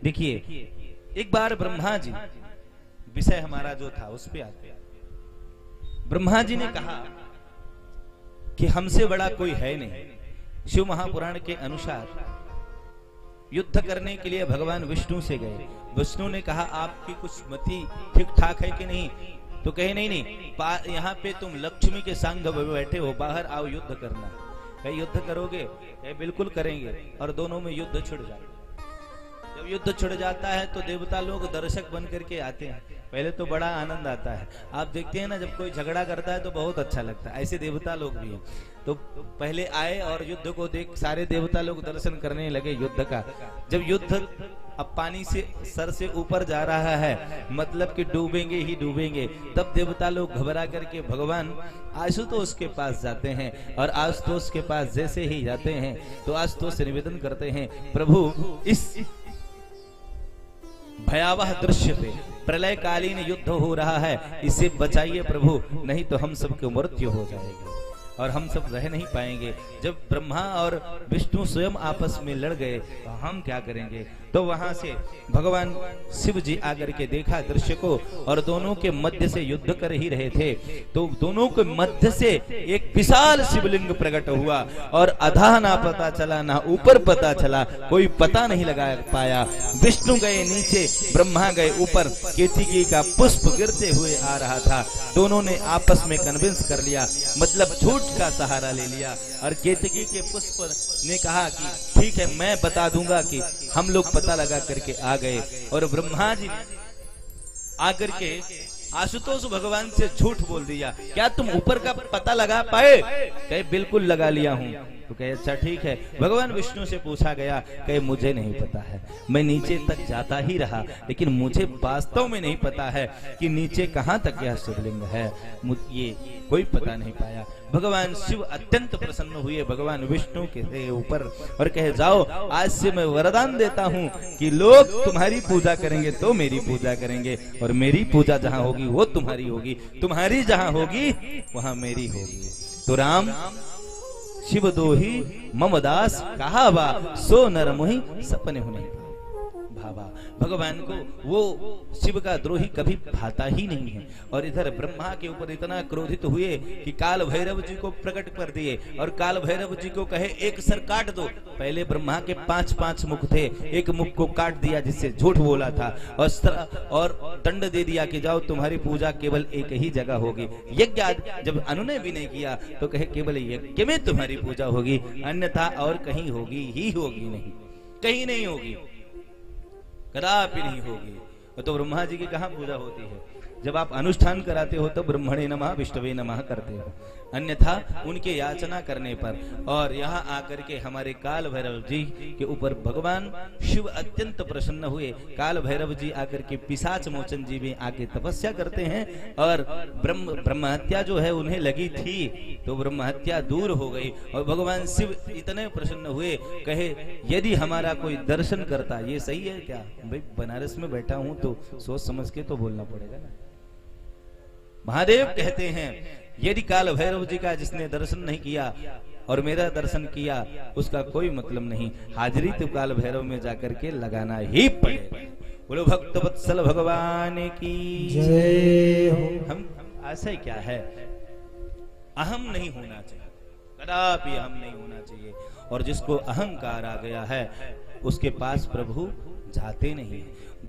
देखिए, एक बार ब्रह्मा जी, विषय हमारा जो था उस पे आते, ब्रह्मा जी ने कहा कि हमसे बड़ा कोई है नहीं। शिव महापुराण के अनुसार युद्ध करने के लिए भगवान विष्णु से गए। विष्णु ने कहा आपकी कुछ मति ठीक ठाक है कि नहीं? तो कहे नहीं नहीं, यहाँ पे तुम लक्ष्मी के संग बैठे हो, बाहर आओ युद्ध करना। कहे युद्ध करोगे? कहे बिल्कुल करेंगे। और दोनों में युद्ध छिड़ जाता। जब युद्ध छिड़ जाता है तो देवता लोग दर्शक बन करके आते हैं। पहले तो बड़ा आनंद आता है, आप देखते हैं ना, जब कोई झगड़ा करता है तो बहुत अच्छा लगता है। ऐसे देवता लोग भी हैं। तो पहले आए और युद्ध को देख सारे देवता लोग दर्शन करने लगे युद्ध का। जब युद्ध अब पानी से सर से ऊपर जा रहा है, मतलब कि डूबेंगे ही डूबेंगे, तब देवता लोग घबरा करके भगवान आशुतोष के पास जाते हैं। और आशुतोष के पास जैसे ही जाते हैं तो आशुतोष से निवेदन करते हैं, प्रभु इस भयावह दृश्य पे प्रलयकालीन युद्ध हो रहा है, इसे बचाइए प्रभु, नहीं तो हम सबकी मृत्यु हो जाएगी और हम सब रह नहीं पाएंगे। जब ब्रह्मा और विष्णु स्वयं आपस में लड़ गए तो हम क्या करेंगे? तो वहां से भगवान शिव जी आकर के देखा दृश्य को, और दोनों के मध्य से युद्ध कर ही रहे थे। तो दोनों के मध्य से एक विशाल शिवलिंग प्रकट हुआ, और आधा ना पता चला ना ऊपर पता चला, कोई पता नहीं लगा पाया। विष्णु गए नीचे, ब्रह्मा गए ऊपर। केतकी का पुष्प गिरते हुए आ रहा था। दोनों ने आपस में कन्विंस कर लिया, मतलब झूठ का सहारा ले लिया। और केतकी के पुष्प ने कहा कि ठीक है, मैं बता दूंगा कि हम लोग पता लगा करके आ गए। और ब्रह्मा जी आकर के आशुतोष भगवान से झूठ बोल दिया, क्या तुम ऊपर का पता लगा पाए? कहे बिल्कुल लगा लिया हूं। तो कहे अच्छा ठीक है। भगवान विष्णु से पूछा गया, कहे मुझे नहीं पता है, मैं नीचे तक जाता ही रहा, लेकिन मुझे वास्तव में नहीं पता है कि नीचे कहां तक यह शिवलिंग है, ये कोई पता नहीं पाया। भगवान शिव अत्यंत प्रसन्न हुए भगवान विष्णु के ऊपर और कहे जाओ, आज से मैं वरदान देता हूं कि लोग तुम्हारी पूजा करेंगे तो मेरी पूजा करेंगे, और मेरी पूजा जहां होगी वो तुम्हारी होगी, तुम्हारी जहां होगी वहां मेरी होगी। तो राम शिव दोही मम दास कहा बा, सो नर मोहि सपने होने भावा। भगवान को वो शिव का द्रोही कभी भाता ही नहीं है। और इधर ब्रह्मा के ऊपर इतना क्रोधित हुए कि काल भैरव जी को प्रकट कर दिए, और काल भैरव जी को कहे एक सर काट दो। पहले ब्रह्मा के 5 मुख थे, एक मुख को काट दिया जिससे झूठ बोला था, और दंड दे दिया कि जाओ तुम्हारी पूजा केवल एक ही जगह होगी। यज्ञ जब अनुनय भी नहीं किया तो कहे केवल यज्ञ में तुम्हारी पूजा होगी, अन्यथा और कहीं होगी ही होगी नहीं, कहीं नहीं होगी, कदापि नहीं होगी। तो ब्रह्मा जी की कहाँ पूजा होती है? जब आप अनुष्ठान कराते हो तो ब्रह्मणे नमः विष्णवे नमः करते हो, अन्यथा उनके याचना करने पर। और यहाँ आकर के हमारे काल भैरव जी के ऊपर भगवान शिव अत्यंत प्रसन्न हुए। काल भैरव जी आकर के पिशाच मोचन जी में आके तपस्या करते हैं, और ब्रह्म हत्या जो है उन्हें लगी थी तो ब्रह्म हत्या दूर हो गई। और भगवान शिव इतने प्रसन्न हुए, कहे यदि हमारा कोई दर्शन करता, ये सही है क्या भाई, बनारस में बैठा हूं तो सोच समझ के तो बोलना पड़ेगा ना। महादेव कहते हैं यदि काल भैरव जी का जिसने दर्शन नहीं किया और मेरा दर्शन किया, उसका कोई मतलब नहीं, हाजिरी तो काल भैरव में जाकर के लगाना ही पड़ेगा। बोलो भक्त वत्सल भगवान की जय हो। हम ऐसा ही क्या है, अहम नहीं होना चाहिए, कदापि अहम नहीं होना चाहिए। और जिसको अहंकार आ गया है उसके पास प्रभु जाते नहीं।